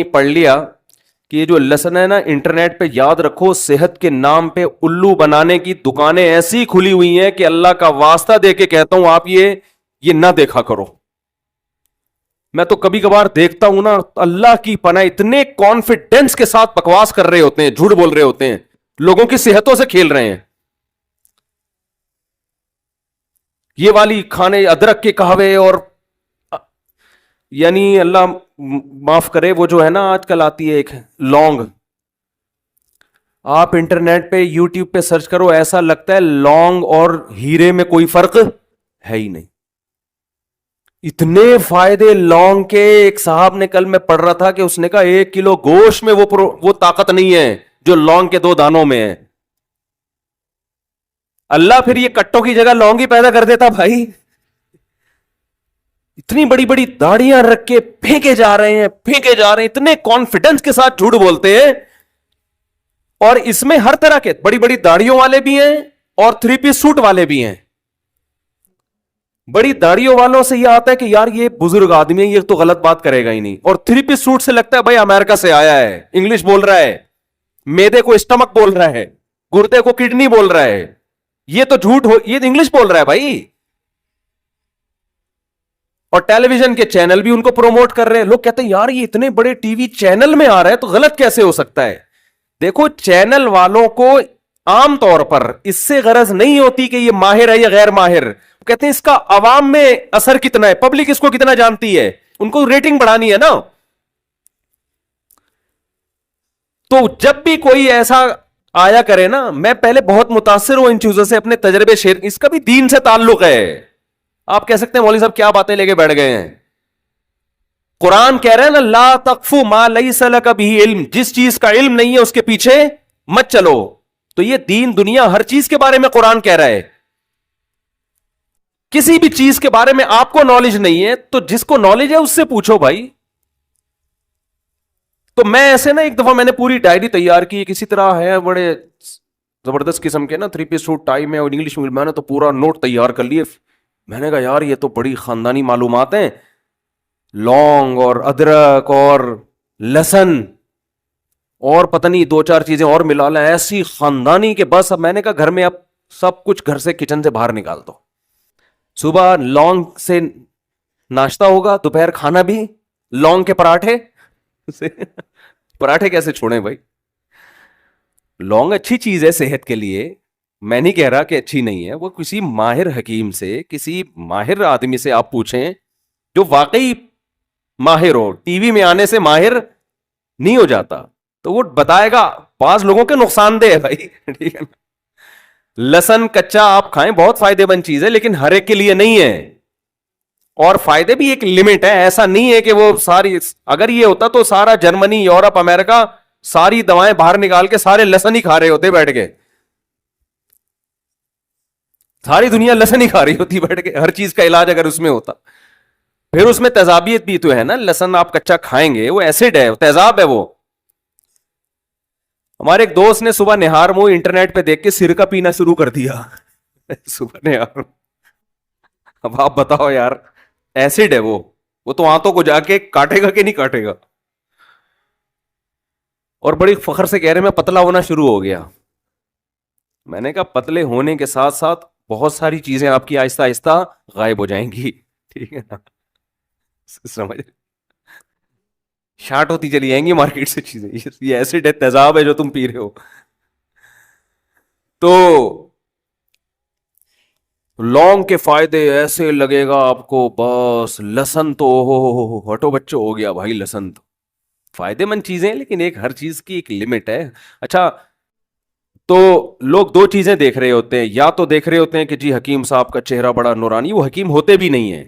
پڑھ لیا کہ یہ جو لسن ہے نا انٹرنیٹ پہ، یاد رکھو صحت کے نام پہ الو بنانے کی دکانیں ایسی کھلی ہوئی ہیں کہ اللہ کا واسطہ دے کے کہتا ہوں آپ یہ نہ دیکھا کرو. میں تو کبھی کبھار دیکھتا ہوں نا، اللہ کی پناہ اتنے کانفیڈنس کے ساتھ بکواس کر رہے ہوتے ہیں، جھوٹ بول رہے ہوتے ہیں، لوگوں کی صحتوں سے کھیل رہے ہیں. یہ والی کھانے ادرک کے قہوے، اور یعنی اللہ معاف کرے وہ جو ہے نا آج کل آتی ہے ایک لونگ، آپ انٹرنیٹ پہ یوٹیوب پہ سرچ کرو، ایسا لگتا ہے لونگ اور ہیرے میں کوئی فرق ہے ہی نہیں. اتنے فائدے لونگ کے. ایک صاحب نے کل میں پڑھ رہا تھا کہ اس نے کہا 1 کلو گوشت میں وہ طاقت نہیں ہے جو لونگ کے 2 دانوں میں ہے. اللہ پھر یہ کٹوں کی جگہ لونگ ہی پیدا کر دیتا بھائی. اتنی بڑی بڑی داڑیاں رکھ کے پھینکے جا رہے ہیں، اتنے کانفیڈنس کے ساتھ جھوٹ بولتے ہیں. اور اس میں ہر طرح کے بڑی بڑی داڑیوں والے بھی ہیں اور 3 پیس سوٹ والے بھی ہیں. بڑی داڑیوں والوں سے یہ آتا ہے کہ یار یہ بزرگ آدمی ہے، یہ تو غلط بات کرے گا ہی نہیں. اور 3 پیس سوٹ سے لگتا ہے بھائی امریکہ سے آیا ہے، انگلش بول رہا ہے، میدے کو اسٹمک بول رہا ہے، گردے کو کڈنی بول رہا ہے. یہ تو جھوٹ ہو، یہ انگلش بول رہا ہے بھائی. اور ٹیلی ویژن کے چینل بھی ان کو پروموٹ کر رہے ہیں. لوگ کہتے ہیں یار یہ اتنے بڑے ٹی وی چینل میں آ رہا ہے تو غلط کیسے ہو سکتا ہے. دیکھو چینل والوں کو عام طور پر اس سے غرض نہیں ہوتی کہ یہ ماہر ہے یا غیر ماہر، کہتے ہیں اس کا عوام میں اثر کتنا ہے، پبلک اس کو کتنا جانتی ہے، ان کو ریٹنگ بڑھانی ہے نا. تو جب بھی کوئی ایسا آیا کرے نا، میں پہلے بہت متاثر ہوں ان چیزوں سے، اپنے تجربے شیئر، اس کا بھی دین سے تعلق ہے. آپ کہہ سکتے ہیں مولوی صاحب کیا باتیں لے کے بیٹھ گئے ہیں. قرآن کہہ رہے ہیں نا لا تقف ما لیس لک بہ علم، جس چیز کا علم نہیں ہے اس کے پیچھے مت چلو. تو یہ دین دنیا ہر چیز کے بارے میں قرآن کہہ رہا ہے. کسی بھی چیز کے بارے میں آپ کو نالج نہیں ہے تو جس کو نالج ہے اس سے پوچھو بھائی. تو میں ایسے نا ایک دفعہ میں نے پوری ڈائری تیار کی، کسی طرح ہے بڑے زبردست قسم کے نا 3 پیس سوٹ ٹائی میں اور انگلش میں، میں نے تو پورا نوٹ تیار کر لیے. میں نے کہا یار یہ تو بڑی خاندانی معلومات ہیں، لونگ اور ادرک اور لہسن اور پتہ نہیں 2-4 چیزیں اور ملا لیں ایسی خاندانی کے بس. اب میں نے کہا گھر میں اب سب کچھ گھر سے کچن سے باہر نکال دو. صبح لونگ سے ناشتہ ہوگا، دوپہر کھانا بھی لونگ کے پراٹھے. پراٹھے کیسے چھوڑیں بھائی. لونگ اچھی چیز ہے صحت کے لیے، میں نہیں کہہ رہا کہ اچھی نہیں ہے. وہ کسی ماہر حکیم سے، کسی ماہر آدمی سے آپ پوچھیں جو واقعی ماہر ہو. ٹی وی میں آنے سے ماہر نہیں ہو جاتا، تو وہ بتائے گا. بعض لوگوں کے نقصان دہ ہے بھائی، ٹھیک ہے نا. لہسن کچا آپ کھائیں، بہت فائدے مند چیز ہے، لیکن ہر ایک کے لیے نہیں ہے. اور فائدے بھی ایک لمٹ ہے، ایسا نہیں ہے کہ وہ ساری، اگر یہ ہوتا تو سارا جرمنی، یورپ، امریکہ ساری دوائیں باہر نکال کے سارے لہسن ہی کھا رہے ہوتے بیٹھ کے. ساری دنیا لہسن ہی کھا رہی ہوتی بیٹھ کے، ہر چیز کا علاج اگر اس میں ہوتا. پھر اس میں تیزابیت بھی تو ہے نا. لہسن آپ کچا کھائیں گے، وہ ایسڈ ہے، تیزاب ہے وہ. ہمارے ایک دوست نے صبح نہار منہ انٹرنیٹ پہ دیکھ کے سرکہ پینا شروع کر دیا. صبح نہار، اب آپ بتاؤ یار، ایسڈ ہے وہ تو آنتوں کو جا کے کاٹے گا کہ نہیں کاٹے گا. اور بڑی فخر سے کہہ رہے میں پتلا ہونا شروع ہو گیا. میں نے کہا پتلے ہونے کے ساتھ ساتھ بہت ساری چیزیں آپ کی آہستہ آہستہ غائب ہو جائیں گی، ٹھیک ہے نا. سمجھ شارٹ ہوتی چلی جائیں گی مارکیٹ سے چیزیں. یہ ایسڈ ہے، تیزاب ہے جو تم پی رہے ہو. تو لونگ کے فائدے ایسے لگے گا آپ کو، بس لہسن تو ہو ہٹو بچو ہو گیا بھائی. لہسن تو فائدے مند چیزیں ہیں، لیکن ایک ہر چیز کی ایک لمٹ ہے. اچھا، تو لوگ 2 چیزیں دیکھ رہے ہوتے ہیں. یا تو دیکھ رہے ہوتے ہیں کہ جی حکیم صاحب کا چہرہ بڑا نورانی، وہ حکیم ہوتے بھی نہیں ہیں.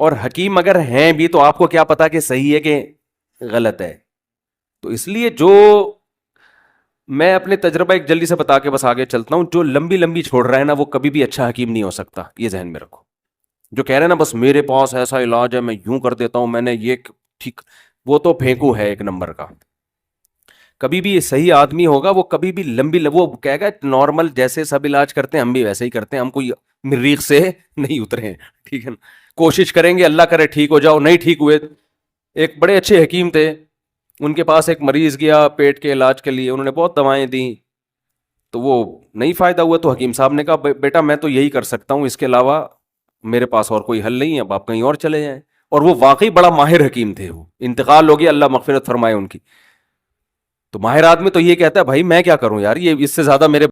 اور حکیم اگر ہیں بھی تو آپ کو کیا پتا کہ صحیح ہے کہ غلط ہے. تو اس لیے جو میں اپنے تجربہ ایک جلدی سے بتا کے بس آگے چلتا ہوں، جو لمبی لمبی چھوڑ رہا ہے نا وہ کبھی بھی اچھا حکیم نہیں ہو سکتا. یہ ذہن میں رکھو. جو کہہ رہے ہیں نا بس میرے پاس ایسا علاج ہے، میں یوں کر دیتا ہوں، میں نے یہ ٹھیک، وہ تو پھینکو ہے ایک نمبر کا. کبھی بھی صحیح آدمی ہوگا وہ کبھی بھی وہ کہے گا نارمل جیسے سب علاج کرتے ہیں ہم بھی ویسے ہی کرتے ہیں، ہم کوئی مریخ سے نہیں اترے ہیں، ٹھیک ہے نا. کوشش کریں گے، اللہ کرے ٹھیک ہو جاؤ، نہیں ٹھیک ہوئے ایک بڑے اچھے حکیم تھے, ان کے پاس ایک مریض گیا پیٹ کے علاج کے لیے, انہوں نے بہت دوائیں دیں تو وہ نہیں فائدہ ہوا, تو حکیم صاحب نے کہا بیٹا میں تو یہی کر سکتا ہوں, اس کے علاوہ میرے پاس اور کوئی حل نہیں ہے, اب آپ کہیں اور چلے جائیں. اور وہ واقعی بڑا ماہر حکیم تھے, وہ انتقال ہو گیا, اللہ مغفرت فرمائے ان کی. تو ماہر آدمی تو یہ کہتا ہے بھائی میں کیا کروں یار, یہ اس سے زیادہ میرے